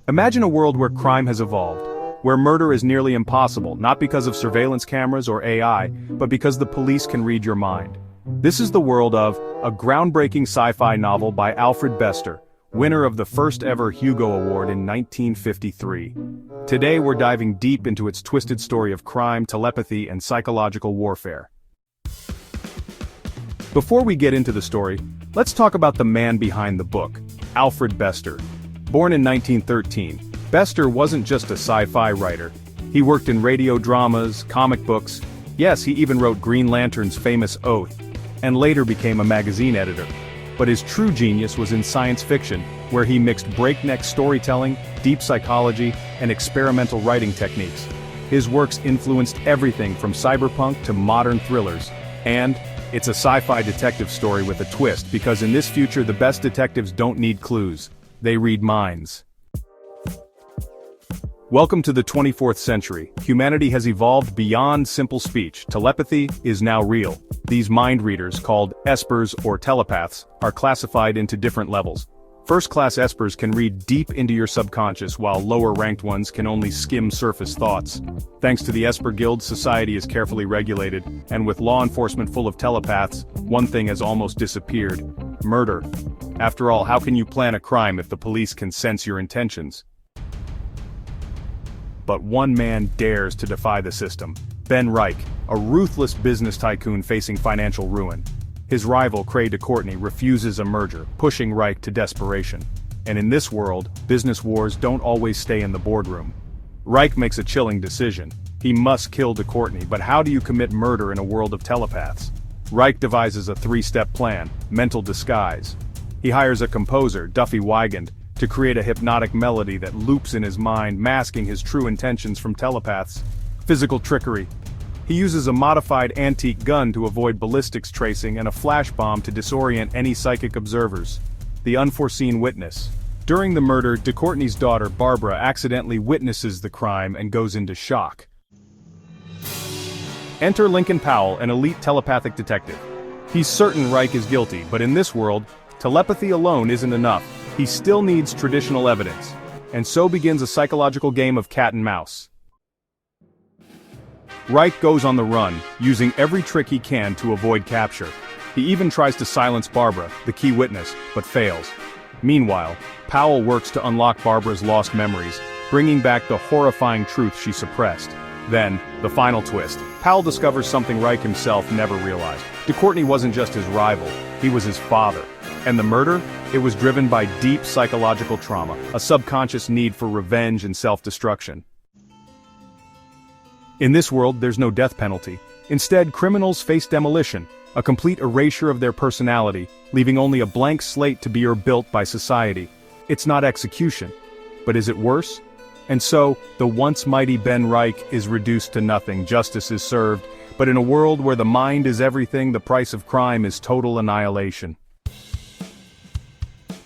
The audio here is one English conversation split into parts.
Imagine a world where crime has evolved, where murder is nearly impossible, not because of surveillance cameras or AI, but because the police can read your mind. This is the world of a groundbreaking sci-fi novel by Alfred Bester, winner of the first ever Hugo Award in 1953. Today we're diving deep into its twisted story of crime, telepathy, and psychological warfare. Before we get into the story, let's talk about the man behind the book, Alfred Bester. Born in 1913, Bester wasn't just a sci-fi writer. He worked in radio dramas, comic books. Yes, he even wrote Green Lantern's famous Oath, and later became a magazine editor. But his true genius was in science fiction, where he mixed breakneck storytelling, deep psychology, and experimental writing techniques. His works influenced everything from cyberpunk to modern thrillers. And it's a sci-fi detective story with a twist, because in this future the best detectives don't need clues. They read minds. Welcome to the 24th century. Humanity has evolved beyond simple speech. Telepathy is now real. These mind readers, called espers or telepaths, are classified into different levels. First-class espers can read deep into your subconscious, while lower-ranked ones can only skim surface thoughts. Thanks to the Esper Guild, society is carefully regulated, and with law enforcement full of telepaths, one thing has almost disappeared: murder. After all, how can you plan a crime if the police can sense your intentions? But one man dares to defy the system: Ben Reich, a ruthless business tycoon facing financial ruin. His rival, Cray DeCourtney, refuses a merger, pushing Reich to desperation. And in this world, business wars don't always stay in the boardroom. Reich makes a chilling decision. He must kill DeCourtney, but how do you commit murder in a world of telepaths? Reich devises a three-step plan: mental disguise. He hires a composer, Duffy Wigand, to create a hypnotic melody that loops in his mind, masking his true intentions from telepaths. Physical trickery. He uses a modified antique gun to avoid ballistics tracing and a flash bomb to disorient any psychic observers. The unforeseen witness. During the murder, DeCourtney's daughter, Barbara, accidentally witnesses the crime and goes into shock. Enter Lincoln Powell, an elite telepathic detective. He's certain Reich is guilty, but in this world, telepathy alone isn't enough. He still needs traditional evidence. And so begins a psychological game of cat and mouse. Reich goes on the run, using every trick he can to avoid capture. He even tries to silence Barbara, the key witness, but fails. Meanwhile, Powell works to unlock Barbara's lost memories, bringing back the horrifying truth she suppressed. Then, the final twist. Powell discovers something Reich himself never realized. DeCourtney wasn't just his rival, he was his father. And the murder? It was driven by deep psychological trauma, a subconscious need for revenge and self-destruction. In this world, there's no death penalty. Instead, criminals face demolition, a complete erasure of their personality, leaving only a blank slate to be rebuilt by society. It's not execution. But is it worse? And so, the once mighty Ben Reich is reduced to nothing. Justice is served, but in a world where the mind is everything, the price of crime is total annihilation.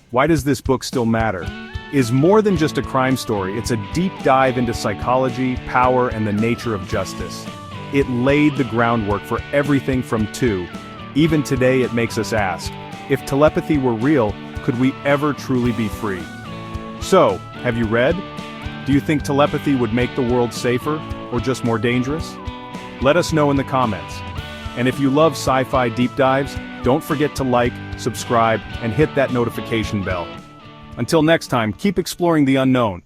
Why does this book still matter? Is more than just a crime story. It's a deep dive into psychology, power, and the nature of justice. It laid the groundwork for everything from two. Even today it makes us ask, if telepathy were real, could we ever truly be free? So, have you read? Do you think telepathy would make the world safer, or just more dangerous? Let us know in the comments. And if you love sci-fi deep dives, don't forget to like, subscribe, and hit that notification bell. Until next time, keep exploring the unknown.